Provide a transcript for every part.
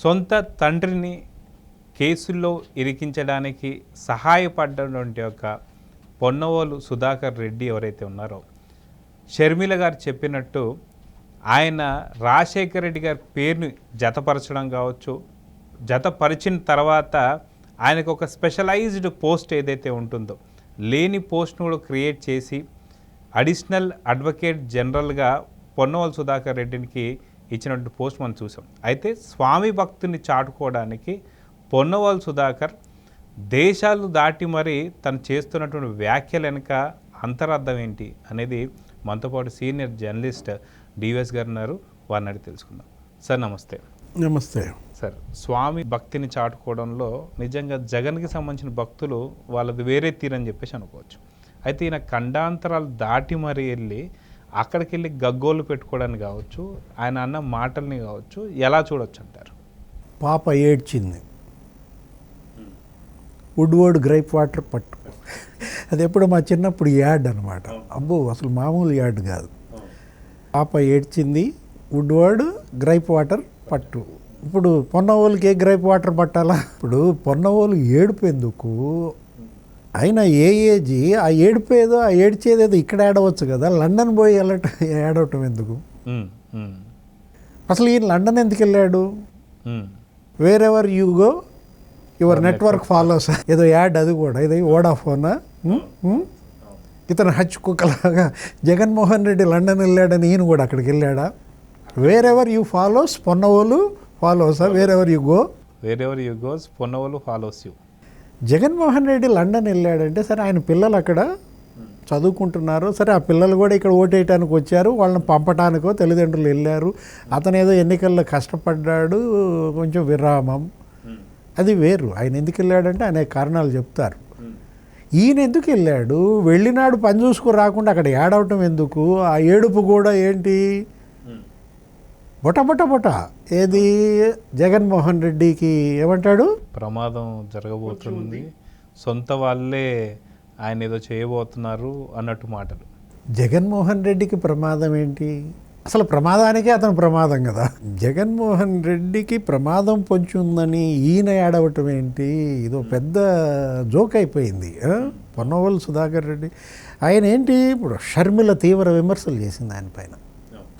సొంత తండ్రిని కేసుల్లో ఇరికించడానికి సహాయపడ్డటువంటి ఒక పొన్నవోలు సుధాకర్ రెడ్డి ఎవరైతే ఉన్నారో, షర్మిల గారు చెప్పినట్టు ఆయన రాజశేఖర రెడ్డి గారి పేరుని జతపరచడం కావచ్చు, జతపరిచిన తర్వాత ఆయనకు ఒక స్పెషలైజ్డ్ పోస్ట్ ఏదైతే ఉంటుందో లేని పోస్ట్ను కూడా క్రియేట్ చేసి అడిషనల్ అడ్వకేట్ జనరల్గా పొన్నవోలు సుధాకర్ రెడ్డికి ఇచ్చినటువంటి పోస్ట్ మనం చూసాం. అయితే స్వామి భక్తుని చాటుకోవడానికి పొన్నవోలు సుధాకర్ దేశాలు దాటి మరి తను చేస్తున్నటువంటి వ్యాఖ్యలు వెనుక అంతరార్థం ఏంటి అనేది మనతో పాటు సీనియర్ జర్నలిస్ట్ డివిఎస్ గారు ఉన్నారు, వారిని అడిగి తెలుసుకుందాం. సార్ నమస్తే. నమస్తే సార్. స్వామి భక్తిని చాటుకోవడంలో నిజంగా జగన్కి సంబంధించిన భక్తులు వాళ్ళది వేరే తీరని చెప్పేసి అనుకోవచ్చు. అయితే ఈయన ఖండాంతరాలు దాటి మరి వెళ్ళి అక్కడికి వెళ్ళి గగ్గోలు పెట్టుకోవడానికి కావచ్చు, ఆయన అన్న మాటల్ని కావచ్చు, ఎలా చూడొచ్చు అంటారు? పాప ఏడ్చింది, వుడ్వర్డ్ గ్రైప్ వాటర్ పట్టు. అది ఎప్పుడు మా చిన్నప్పుడు యాడ్ అనమాట. అబ్బో అసలు మామూలు యాడ్ కాదు. పాప ఏడ్చింది, వుడ్వర్డ్ గ్రైప్ వాటర్ పట్టు. ఇప్పుడు పొన్నవోలుకి ఏ గ్రైప్ వాటర్ పట్టాలా? ఇప్పుడు పొన్నవోలు ఏడుపు ఎందుకు? అయినా ఏ ఏజీ ఆ ఏడిపోయేదో ఆ ఏడ్చేదేదో ఇక్కడ ఏడవచ్చు కదా, లండన్ పోయి ఏడవటం ఎందుకు? అసలు ఈయన లండన్ ఎందుకు వెళ్ళాడు? Wear ever you go your network follows ఏదో యాడ్, అది కూడా ఇది వోడాఫోనా? ఇతను హచ్ కుక్కలాగా జగన్మోహన్ రెడ్డి లండన్ వెళ్ళాడని ఈయన కూడా అక్కడికి వెళ్ళాడా? Wherever you follows Ponnavolu ఫాలోసా? Wherever you go Ponnavolu follows you. Jaganmohan Reddy London వెళ్ళాడంటే సరే, ఆయన పిల్లలు అక్కడ చదువుకుంటున్నారు, సరే ఆ పిల్లలు కూడా ఇక్కడ ఓటేయటానికి వచ్చారు, వాళ్ళని పంపటానికో తల్లిదండ్రులు వెళ్ళారు, అతను ఏదో ఎన్నికల్లో కష్టపడ్డాడు, కొంచెం విరామం, అది వేరు. ఆయన ఎందుకు వెళ్ళాడంటే అనేక కారణాలు చెప్తారు. ఈయన ఎందుకు వెళ్ళాడు? వెళ్ళినాడు పని చూసుకుని రాకుండా అక్కడ ఏడవటం ఎందుకు? ఆ ఏడుపు కూడా ఏంటి? బొట ఏది జగన్మోహన్ రెడ్డికి ఏమంటాడు? ప్రమాదం జరగబోతుంది, సొంత వాళ్ళే ఆయన ఏదో చేయబోతున్నారు అన్నట్టు మాటలు. జగన్మోహన్ రెడ్డికి ప్రమాదం ఏంటి? అసలు ప్రమాదానికే అతను ప్రమాదం కదా. జగన్మోహన్ రెడ్డికి ప్రమాదం పొంచి ఉందని ఈయన ఏడవటం ఏంటి? ఇదో పెద్ద జోక్ అయిపోయింది. పొన్నవోలు సుధాకర్ రెడ్డి ఆయన ఏంటి, ఇప్పుడు షర్మిల తీవ్ర విమర్శలు చేసింది ఆయన పైన.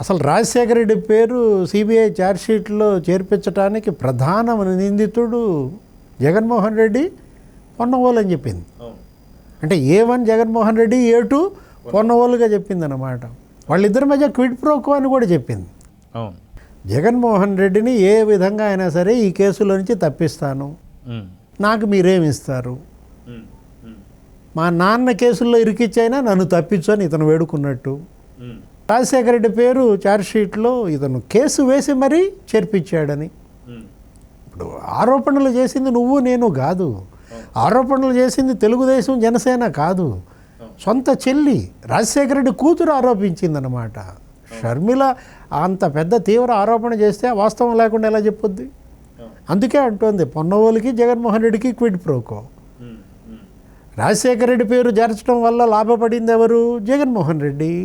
అసలు రాజశేఖర రెడ్డి పేరు సిబిఐ ఛార్జ్షీట్లో చేర్పించడానికి ప్రధాన నిందితుడు జగన్మోహన్ రెడ్డి, పొన్నవోలు అని చెప్పింది. అంటే A1 జగన్మోహన్ రెడ్డి, A2 పొన్నవోలుగా చెప్పింది అన్నమాట. వాళ్ళిద్దరి మధ్య క్విడ్ ప్రోకో అని కూడా చెప్పింది. జగన్మోహన్ రెడ్డిని ఏ విధంగా అయినా సరే ఈ కేసులో నుంచి తప్పిస్తాను, నాకు మీరేమిస్తారు, మా నాన్న కేసుల్లో ఇరికిచ్చైనా నన్ను తప్పించు అని ఇతను వేడుకున్నట్టు. రాజశేఖర రెడ్డి పేరు ఛార్జ్షీట్లో ఇతను కేసు వేసి మరీ చేర్పించాడని. ఇప్పుడు ఆరోపణలు చేసింది నువ్వు నేను కాదు, ఆరోపణలు చేసింది తెలుగుదేశం జనసేన కాదు, సొంత చెల్లి రాజశేఖర రెడ్డి కూతురు ఆరోపించిందనమాట. షర్మిల అంత పెద్ద తీవ్ర ఆరోపణ చేస్తే వాస్తవం లేకుండా ఎలా చెప్పొద్ది? అందుకే అంటోంది పొన్నవోలుకి జగన్మోహన్ రెడ్డికి క్విడ్ ప్రోకో. రాజశేఖర రెడ్డి పేరు చేర్చడం వల్ల లాభపడింది ఎవరు? జగన్మోహన్ రెడ్డి.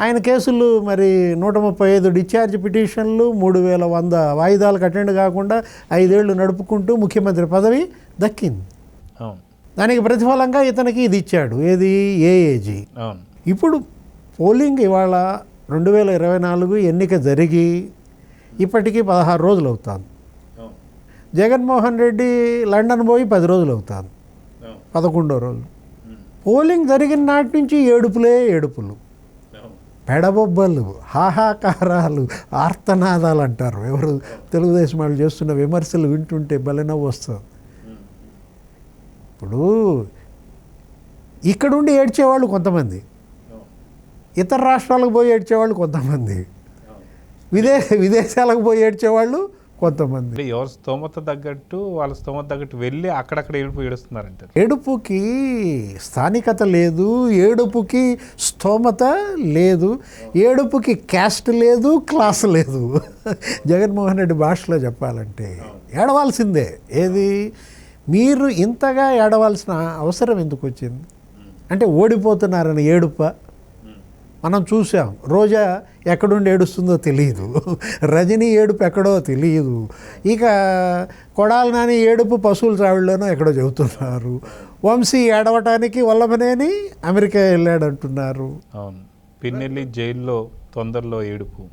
ఆయన కేసులు మరి 135 డిశ్చార్జ్ పిటిషన్లు, 3100 వాయిదాలకు అటెండ్ కాకుండా 5 ఏళ్ళు నడుపుకుంటూ ముఖ్యమంత్రి పదవి దక్కింది. దానికి ప్రతిఫలంగా ఇతనికి ఇది ఇచ్చాడు, ఏది ఏఏజీ. ఇప్పుడు పోలింగ్ ఇవాళ 2024 ఎన్నిక జరిగి ఇప్పటికీ 16 రోజులు అవుతుంది. జగన్మోహన్ రెడ్డి లండన్ పోయి 10 రోజులు అవుతుంది, 11వ రోజు. పోలింగ్ జరిగిన నాటి నుంచి ఏడుపులు, పెడబొబ్బలు, హాహాకారాలు, ఆర్తనాదాలు అంటారు. ఎవరు తెలుగుదేశం వాళ్ళు చేస్తున్న విమర్శలు వింటుంటే బలనవ్వు వస్తుంది. ఇప్పుడు ఇక్కడుండి ఏడ్చేవాళ్ళు కొంతమంది, ఇతర రాష్ట్రాలకు పోయి ఏడ్చేవాళ్ళు కొంతమంది, విదేశాలకు పోయి ఏడ్చేవాళ్ళు కొంతమంది. ఎవరు స్తోమత తగ్గట్టు వాళ్ళ స్తోమత తగ్గట్టు వెళ్ళి అక్కడక్కడ ఏడుస్తున్నారంటారు. ఏడుపుకి స్థానికత లేదు, ఏడుపుకి స్తోమత లేదు, ఏడుపుకి క్యాస్ట్ లేదు, క్లాస్ లేదు. జగన్మోహన్ రెడ్డి భాషలో చెప్పాలంటే ఏడవాల్సిందే. ఏది మీరు ఇంతగా ఏడవాల్సిన అవసరం ఎందుకు వచ్చింది? అంటే ఓడిపోతున్నారని ఏడుప? మనం చూసాం. రోజా ఎక్కడుండి ఏడుస్తుందో తెలియదు, రజనీ ఏడుపు ఎక్కడో తెలియదు, ఇక కొడాలి నాని ఏడుపు పశువుల చావిళ్ళలోనో ఎక్కడో చెబుతున్నారు, వంశీ ఏడవటానికి వల్లభనేని అమెరికా వెళ్ళాడంటున్నారు, అవును, పిన్నెల్లి జైల్లో తొందరలో ఏడుపు,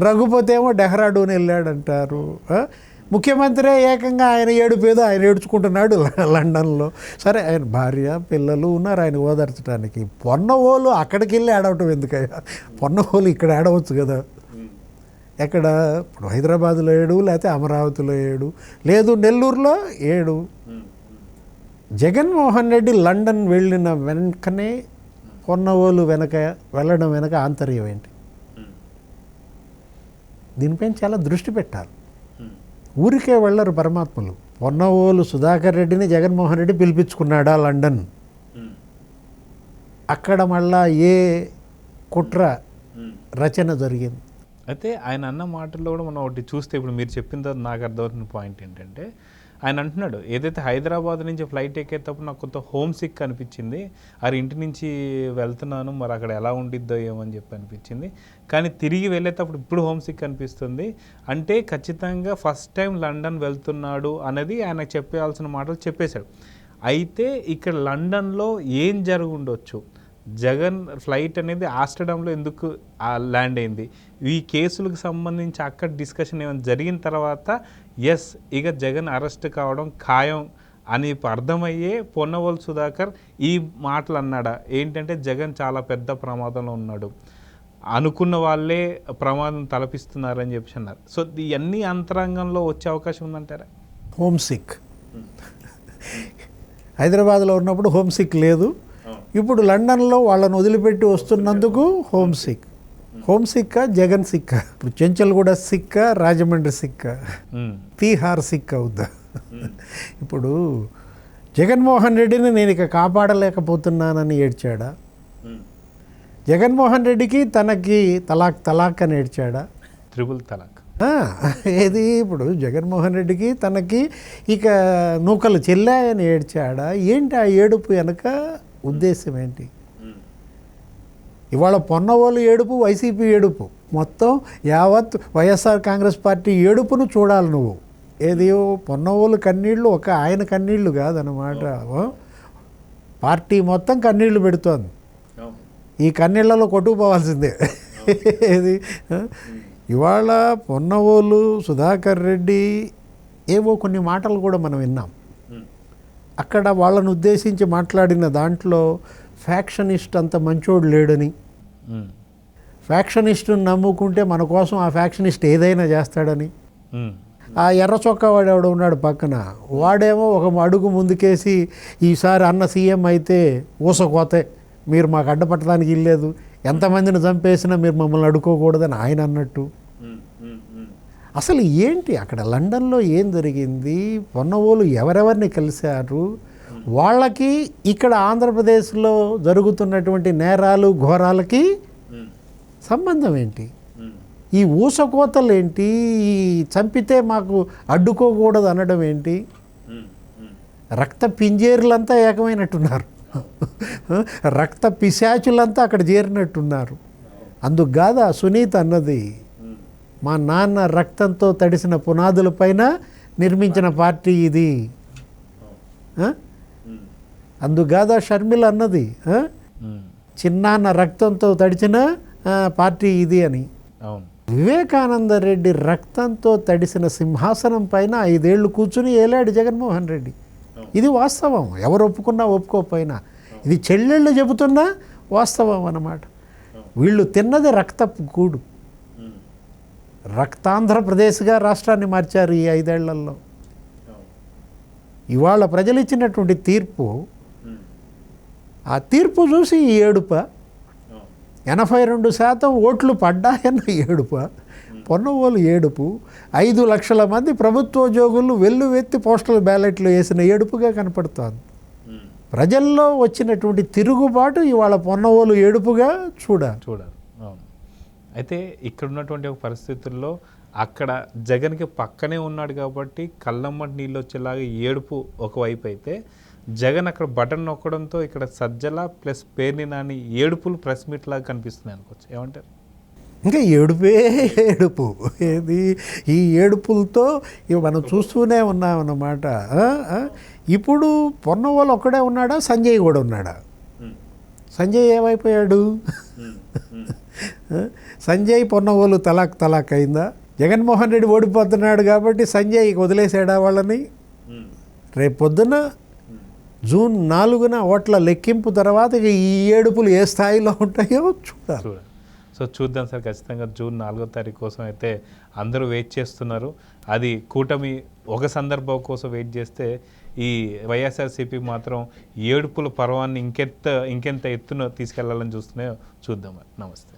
రఘుపతి ఏమో డెహ్రాడూన్ వెళ్ళాడంటారు, ముఖ్యమంత్రి ఏకంగా ఆయన ఏడుపు ఏదో ఆయన ఏడ్చుకుంటున్నాడు లండన్లో. సరే, ఆయన భార్య పిల్లలు ఉన్నారు ఆయన ఓదార్చడానికి. పొన్నవోలు అక్కడికి వెళ్ళి ఆడవటం ఎందుకయ్యా? పొన్నవోలు ఇక్కడ ఆడవచ్చు కదా. ఎక్కడ ఇప్పుడు హైదరాబాద్లో 7, లేకపోతే అమరావతిలో 7, లేదు నెల్లూరులో 7. జగన్మోహన్ రెడ్డి లండన్ వెళ్ళిన వెనకనే పొన్నవోలు వెళ్ళడం వెనక ఆంతర్యం ఏంటి? దీనిపైన చాలా దృష్టి పెట్టాలి. ఊరికే వెళ్ళరు పరమాత్మలు. పొన్నవోలు సుధాకర్ రెడ్డిని జగన్మోహన్ రెడ్డి పిలిపించుకున్నాడా లండన్? అక్కడ మళ్ళా ఏ కుట్ర రచన జరిగింది? అయితే ఆయన అన్న మాటల్లో కూడా మనం ఒకటి చూస్తే, ఇప్పుడు మీరు చెప్పిన తర్వాత నాకు అర్థమవుతున్న పాయింట్ ఏంటంటే, ఆయన అంటున్నాడు ఏదైతే హైదరాబాద్ నుంచి ఫ్లైట్ ఎక్కేటప్పుడు నాకు కొంత హోమ్ సిక్ అనిపించింది, అది ఇంటి నుంచి వెళ్తున్నాను, మరి అక్కడ ఎలా ఉండిద్దో ఏమని చెప్పి అనిపించింది, కానీ తిరిగి వెళ్ళేటప్పుడు ఇప్పుడు హోమ్ సిక్ అనిపిస్తుంది. అంటే ఖచ్చితంగా ఫస్ట్ టైం లండన్ వెళ్తున్నాడు అనేది ఆయన చెప్పాల్సిన మాటలు చెప్పేశాడు. అయితే ఇక్కడ లండన్లో ఏం జరిగి ఉండొచ్చు? జగన్ ఫ్లైట్ అనేది ఆస్టర్డామ్లో ఎందుకు ల్యాండ్ అయింది? ఈ కేసులకు సంబంధించి అక్కడ డిస్కషన్ ఏమైనా జరిగిన తర్వాత ఎస్ ఇక జగన్ అరెస్ట్ కావడం ఖాయం అని అర్థమయ్యే పొన్నవోలు సుధాకర్ ఈ మాటలు అన్నాడా? ఏంటంటే జగన్ చాలా పెద్ద ప్రమాదంలో ఉన్నాడు, అనుకున్న వాళ్ళే ప్రమాదం తలపిస్తున్నారని చెప్పి అన్నారు. సో ఇవన్నీ అంతరంగంలో వచ్చే అవకాశం ఉందంటారా? హోమ్ సిక్ హైదరాబాద్లో ఉన్నప్పుడు హోమ్ సిక్ లేదు, ఇప్పుడు లండన్లో వాళ్ళని వదిలిపెట్టి వస్తున్నందుకు హోమ్ సిక్. హోమ్ సిక్కా జగన్ సిక్కా? ఇప్పుడు చెంచల్గూడ సిక్కా రాజమండ్రి సిక్కా తీహార్ సిక్ అవుద్దా? ఇప్పుడు జగన్మోహన్ రెడ్డిని నేను ఇక కాపాడలేకపోతున్నానని ఏడ్చాడా? జగన్మోహన్ రెడ్డికి తనకి తలాక్ అని ఏడ్చాడా? త్రిబుల్ తలాక్. ఏది ఇప్పుడు జగన్మోహన్ రెడ్డికి తనకి ఇక నూకలు చెల్లాయని ఏడ్చాడా? ఏంటి ఆ ఏడుపు వెనక ఉద్దేశం ఏంటి? ఇవాళ పొన్నవోలు ఏడుపు, వైసీపీ ఏడుపు, మొత్తం యావత్ వైఎస్ఆర్ కాంగ్రెస్ పార్టీ ఏడుపును చూడాలి నువ్వు. ఏది పొన్నవోలు కన్నీళ్ళు ఒక ఆయన కన్నీళ్ళు కాదనమాట, పార్టీ మొత్తం కన్నీళ్లు పెడుతోంది. ఈ కన్నీళ్లలో కొట్టుకుపోవాల్సిందే. ఏది ఇవాళ పొన్నవోలు సుధాకర్ రెడ్డి ఏవో కొన్ని మాటలు కూడా మనం విన్నాం. అక్కడ వాళ్ళను ఉద్దేశించి మాట్లాడిన దాంట్లో ఫ్యాక్షనిస్ట్ అంత మంచోడు లేడని, ఫ్యాక్షనిస్టుని నమ్ముకుంటే మన కోసం ఆ ఫ్యాక్షనిస్ట్ ఏదైనా చేస్తాడని, ఆ ఎర్ర చొక్కా వాడు ఎవడో ఉన్నాడు పక్కన, వాడేమో ఒక అడుగు ముందుకేసి ఈసారి అన్న సీఎం అయితే ఊసకోతే, మీరు మాకు అడ్డపట్టడానికి ఇల్లేదు, ఎంతమందిని చంపేసినా మీరు మమ్మల్ని అడుకోకూడదని ఆయన అన్నట్టు. అసలు ఏంటి అక్కడ లండన్లో ఏం జరిగింది? పొన్నవోలు ఎవరెవరిని కలిశారు? వాళ్ళకి ఇక్కడ ఆంధ్రప్రదేశ్లో జరుగుతున్నటువంటి నేరాలు ఘోరాలకి సంబంధం ఏంటి? ఈ ఊసకోతలు ఏంటి? ఈ చంపితే మాకు అడ్డుకోకూడదు అనడం ఏంటి? రక్త పింజేరులంతా ఏకమైనట్టున్నారు, రక్త పిశాచులంతా అక్కడ చేరినట్టున్నారు. అందుకు కాదా సునీత అన్నది, మా నాన్న రక్తంతో తడిసిన పునాదుల పైన నిర్మించిన పార్టీ ఇది. అందుకు కాదా షర్మిల అన్నది, చిన్నాన్న రక్తంతో తడిచిన పార్టీ ఇది అని. వివేకానంద రెడ్డి రక్తంతో తడిసిన సింహాసనం పైన 5 ఏళ్ళు కూర్చుని ఏలాడు జగన్మోహన్ రెడ్డి. ఇది వాస్తవం, ఎవరు ఒప్పుకున్నా ఒప్పుకోకపోయినా, ఇది చెల్లెళ్ళు చెబుతున్నా వాస్తవం అన్నమాట. వీళ్ళు తిన్నది రక్తపు గూడు. రక్తాంధ్రప్రదేశ్గా రాష్ట్రాన్ని మార్చారు ఈ 5 ఏళ్లలో. ఇవాళ ప్రజలు ఇచ్చినటువంటి తీర్పు, ఆ తీర్పు చూసి ఈ ఏడుప, 82% ఓట్లు పడ్డాయన్న ఏడుప, పొన్నవోలు ఏడుపు, 5 లక్షల మంది ప్రభుత్వోద్యోగులు వెల్లువెత్తి పోస్టల్ బ్యాలెట్లు వేసిన ఏడుపుగా కనపడుతోంది. ప్రజల్లో వచ్చినటువంటి తిరుగుబాటు ఇవాళ పొన్నవోలు ఏడుపుగా చూడాలి. అవును. అయితే ఇక్కడ ఉన్నటువంటి ఒక పరిస్థితుల్లో అక్కడ జగన్కి పక్కనే ఉన్నాడు కాబట్టి కళ్ళమ్మటి నీళ్ళు వచ్చేలాగా ఏడుపు ఒకవైపు అయితే, జగన్ అక్కడ బటన్ నొక్కడంతో ఇక్కడ సజ్జల ప్లస్ పేర్ని నాని ఏడుపులు ప్రెస్ మీట్ లాగా కనిపిస్తున్నాయి అనుకోవచ్చు, ఏమంటారు? ఇంకా ఏడుపే ఏడుపు. ఏది ఈ ఏడుపులతో ఇవి మనం చూస్తూనే ఉన్నామన్నమాట. ఇప్పుడు పొన్నవోలు ఒక్కడే ఉన్నాడా, సంజయ్ కూడా ఉన్నాడా? సంజయ్ ఏమైపోయాడు? సంజయ్ పొన్నవోలు తలాక్ అయిందా? జగన్మోహన్ రెడ్డి ఓడిపోతున్నాడు కాబట్టి సంజయ్ వదిలేసాడా వాళ్ళని? రేపు పొద్దున జూన్ 4న ఓట్ల లెక్కింపు తర్వాత ఇక ఈ ఏడుపులు ఏ స్థాయిలో ఉంటాయో చూడాలి. సో చూద్దాం సార్, ఖచ్చితంగా జూన్ 4వ తారీఖు కోసం అయితే అందరూ వెయిట్ చేస్తున్నారు. అది కూటమి ఒక సందర్భం కోసం వెయిట్ చేస్తే ఈ వైఎస్ఆర్సీపీ మాత్రం ఏడుపుల పర్వాన్ని ఇంకెంత ఎత్తున తీసుకెళ్లాలని చూస్తున్నాయో చూద్దాం. నమస్తే.